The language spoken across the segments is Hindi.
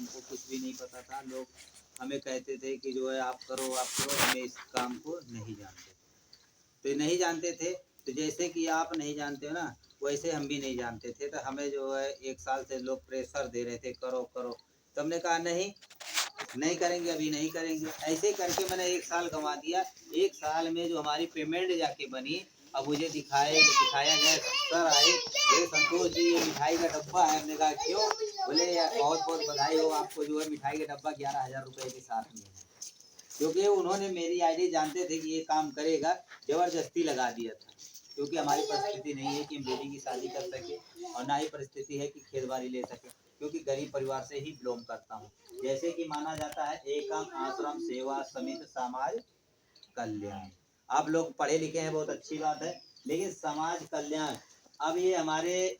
हमको कुछ भी नहीं पता था। लोग हमें कहते थे कि जो है आप करो, हमें इस काम को नहीं जानते। तो नहीं जानते थे, तो जैसे कि आप नहीं जानते हो ना, वैसे हम भी नहीं जानते थे। तो हमें जो है 1 साल से लोग प्रेशर दे रहे थे, करो करो। तो हमने कहा नहीं करेंगे, अभी नहीं करेंगे। ऐसे करके मैंने 1 साल गंवा दिया। 1 साल में जो हमारी पेमेंट जाके बनी, अब मुझे दिखाया गया, सर आए, बोले संतोष जी ये मिठाई का डब्बा है। हमने कहा क्यों? बोले यार बहुत बहुत बधाई हो आपको, जो है मिठाई का डब्बा 11,000 रुपये के साथ में है। क्योंकि उन्होंने मेरी आईडी जानते थे कि ये काम करेगा, जबरदस्ती लगा दिया था। क्योंकि हमारी परिस्थिति नहीं है कि हम बेटी की शादी कर सके, और ना ही परिस्थिति है कि खेत बाड़ी ले सके, क्योंकि गरीब परिवार से ही बिलोंग करता हूँ। जैसे कि माना जाता है एकम आश्रम सेवा समिति समाज कल्याण। आप लोग पढ़े लिखे हैं, बहुत अच्छी बात है, लेकिन समाज कल्याण, अब ये हमारे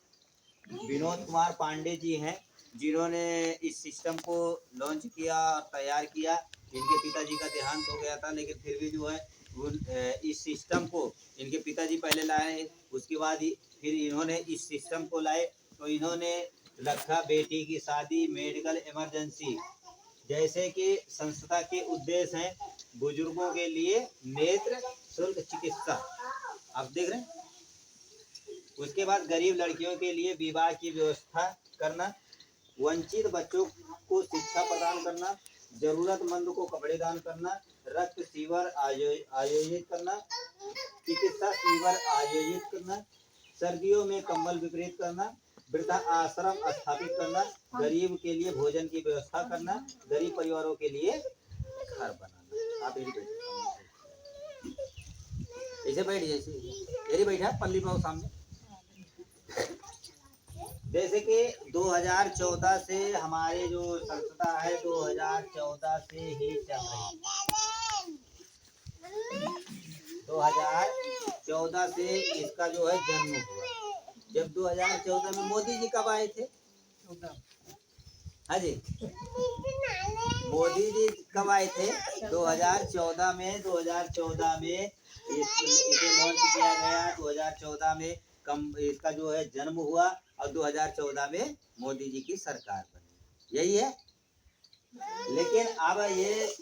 विनोद कुमार पांडे जी हैं, जिन्होंने इस सिस्टम को लॉन्च किया और तैयार किया। इनके पिताजी का देहांत हो गया था, लेकिन फिर भी जो है इस सिस्टम को इनके पिताजी पहले लाए, उसके बाद फिर इन्होंने इस सिस्टम को लाए। तो इन्होंने रखा बेटी की शादी, मेडिकल इमरजेंसी, जैसे कि संस्था के उद्देश्य हैं बुजुर्गों के लिए नेत्र शुल्क चिकित्सा, आप देख रहे हैं। उसके बाद गरीब लड़कियों के लिए विवाह की व्यवस्था करना, वंचित बच्चों को शिक्षा प्रदान करना, जरूरतमंद को कपड़े दान करना, रक्त शिविर आयोजित करना, चिकित्सा शिविर आयोजित करना, सर्दियों में कंबल वितरित करना, वृद्धा आश्रम स्थापित करना, गरीब के लिए भोजन की व्यवस्था करना, गरीब परिवारों के लिए घर बनाना। आप ऐसे बैठ, जैसे बैठा पल्ली पाओ सामने। जैसे कि 2014 से हमारे जो संस्था है 2014 से ही चल रही है। 2014 से इसका जो है जन्म हुआ। जब 2014 में मोदी जी कब आए थे? हाँ जी, मोदी जी कब आए थे? 2014 में। 2014 में इसे लॉन्च किया गया। 2014 में इसका जो है जन्म हुआ, और 2014 में मोदी जी की सरकार बनी, यही है। लेकिन अब ये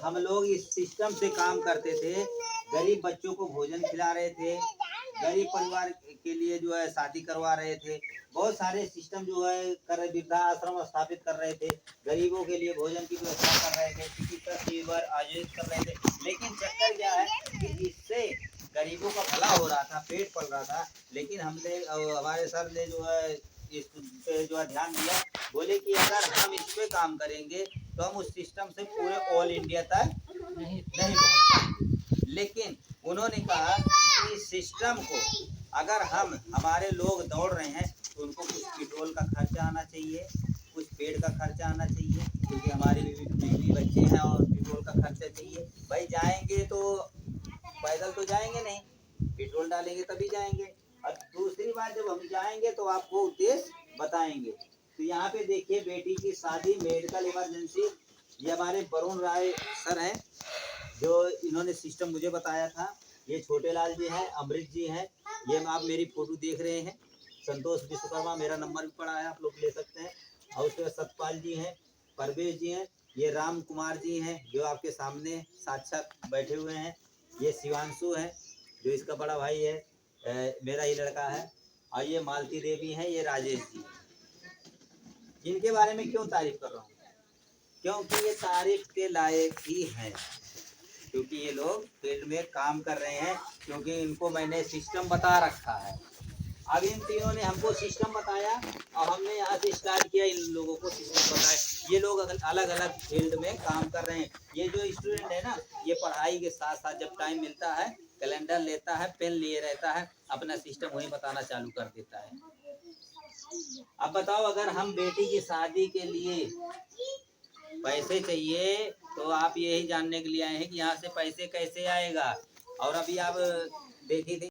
हम लोग इस सिस्टम से काम करते थे, गरीब बच्चों को भोजन खिला रहे थे, गरीब परिवार के लिए जो है शादी करवा रहे थे, बहुत सारे सिस्टम जो है कर, वृद्धा आश्रम स्थापित कर रहे थे, गरीबों के लिए भोजन की व्यवस्था कर रहे थे, चिकित्सा शिविर आयोजित कर रहे थे। लेकिन चक्कर क्या है कि इससे गरीबों का भला हो रहा था, पेट पल रहा था, लेकिन हमने हमारे सर ने जो है इस पे जो है ध्यान दिया। बोले कि अगर हम इस पे काम करेंगे तो हम उस सिस्टम से पूरे ऑल इंडिया तक नहीं पहुंच पाएंगे। लेकिन उन्होंने कहा कि सिस्टम को अगर हमारे लोग दौड़ रहे हैं तो उनको कुछ पेट्रोल का खर्चा आना चाहिए, कुछ पेड़ का खर्चा आना चाहिए, क्योंकि हमारे बीवी बच्चे हैं और पेट्रोल का खर्चा चाहिए। भाई जाएंगे तो पैदल तो जाएंगे नहीं, पेट्रोल डालेंगे तभी जाएंगे। और दूसरी बात, जब हम जाएंगे तो आपको उद्देश्य बताएंगे। तो यहाँ पे देखिए, बेटी की शादी, मेडिकल इमरजेंसी, ये हमारे वरुण राय सर हैं, जो इन्होंने सिस्टम मुझे बताया था। ये छोटे लाल जी हैं, अमृत जी हैं, ये आप मेरी फोटो देख रहे हैं, संतोष विश्वकर्मा, मेरा नंबर भी पड़ा है, आप लोग ले सकते हैं। और उसके बाद सतपाल जी हैं, परवेश जी हैं, ये राम कुमार जी हैं जो आपके सामने साक्षात बैठे हुए हैं, ये शिवांशु है जो इसका बड़ा भाई है, मेरा ही लड़का है, और ये मालती देवी हैं, ये राजेश जी। इनके बारे में क्यों तारीफ कर रहा हूँ? क्योंकि ये तारीफ के लायक ही हैं, क्योंकि ये लोग फील्ड में काम कर रहे हैं, क्योंकि इनको मैंने सिस्टम बता रखा है। अब इन तीनों ने हमको सिस्टम बताया और हमने यहाँ से स्टार्ट किया, इन लोगों को सिस्टम बताया। ये लोग अलग अलग फील्ड में काम कर रहे हैं। ये जो स्टूडेंट है ना, ये पढ़ाई के साथ साथ जब टाइम मिलता है कैलेंडर लेता है, पेन लिए रहता है, अपना सिस्टम वही बताना चालू कर देता है। अब बताओ, अगर हम बेटी की शादी के लिए पैसे चाहिए तो आप यही जानने के लिए आए हैं कि यहाँ से पैसे कैसे आएगा। और अभी आप देखी थी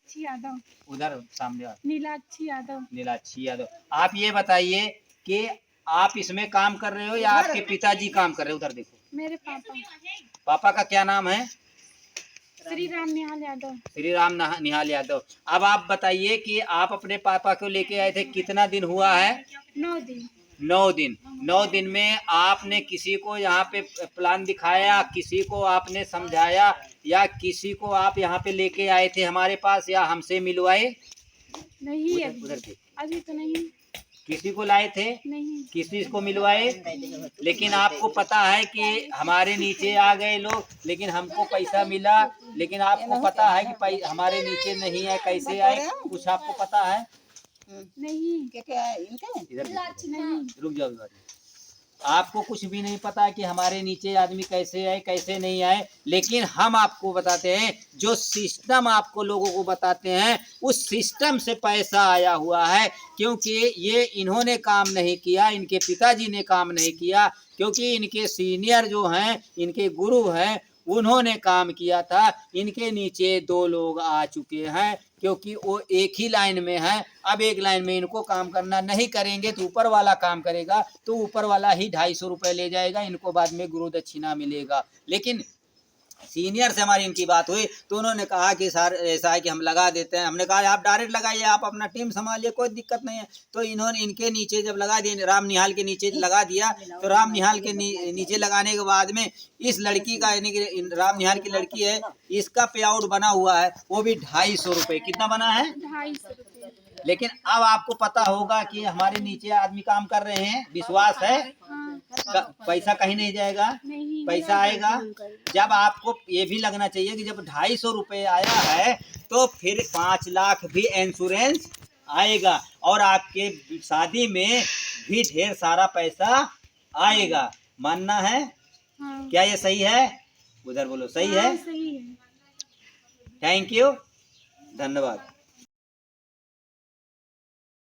यादव, उधर सामने नीलाक्षी यादव, आप ये बताइए कि आप इसमें काम कर रहे हो या आपके पिताजी काम कर रहे हो? उधर देखो, मेरे पापा का क्या नाम है? श्री राम निहाल यादव। श्री राम निहाल यादव। अब आप बताइए कि आप अपने पापा को लेके आए थे, कितना दिन हुआ है? 9 दिन। 9 दिन में आपने किसी को यहाँ पे प्लान दिखाया, किसी को आपने समझाया, या किसी को आप यहाँ पे लेके आए थे हमारे पास, या हमसे मिलवाए? नहीं उधर अभी देख। अभी तो नहीं। किसी को लाए थे? नहीं। किसी को मिलवाए? लेकिन आपको पता है कि हमारे नीचे आ गए लोग, लेकिन हमको पैसा मिला, लेकिन आपको पता है कि हमारे नीचे नहीं है, कैसे आए? कुछ आपको पता है? नहीं। इधर नहीं। रुक जाओ। आपको कुछ भी नहीं पता कि हमारे नीचे आदमी कैसे आए, कैसे नहीं आए, लेकिन हम आपको बताते हैं, जो सिस्टम आपको लोगों को बताते हैं, उस सिस्टम से पैसा आया हुआ है। क्योंकि ये इन्होंने काम नहीं किया, इनके पिताजी ने काम नहीं किया, क्योंकि इनके सीनियर जो हैं, इनके गुरु हैं, उन्होंने काम किया था। इनके नीचे 2 लोग आ चुके हैं, क्योंकि वो एक ही लाइन में है। अब एक लाइन में इनको काम करना नहीं करेंगे तो ऊपर वाला काम करेगा, तो ऊपर वाला ही 250 रुपये ले जाएगा, इनको बाद में गुरु दक्षिणा मिलेगा। लेकिन सीनियर से हमारी इनकी बात हुई तो उन्होंने कहा कि सर ऐसा है कि हम लगा देते हैं। हमने कहा आप डायरेक्ट लगाइए, आप अपना टीम संभालिए, कोई दिक्कत नहीं है। तो इन्होंने इनके नीचे जब लगा दिया, राम निहाल के नीचे लगा दिया, तो राम निहाल के नीचे लगाने के बाद में इस लड़की का, यानी कि राम निहाल की लड़की है, इसका पे आउट बना हुआ है, वो भी 250 रुपये। कितना बना है? 250 रुपये। लेकिन अब आपको पता होगा कि हमारे नीचे आदमी काम कर रहे हैं, विश्वास है? पैसा कहीं नहीं जाएगा, नहीं। पैसा आएगा। जब आपको ये भी लगना चाहिए कि जब 250 रुपये आया है तो फिर 5 लाख भी इंश्योरेंस आएगा, और आपके शादी में भी ढेर सारा पैसा आएगा। मानना है? हाँ। क्या ये सही है? उधर बोलो, सही है? सही है। थैंक यू, धन्यवाद।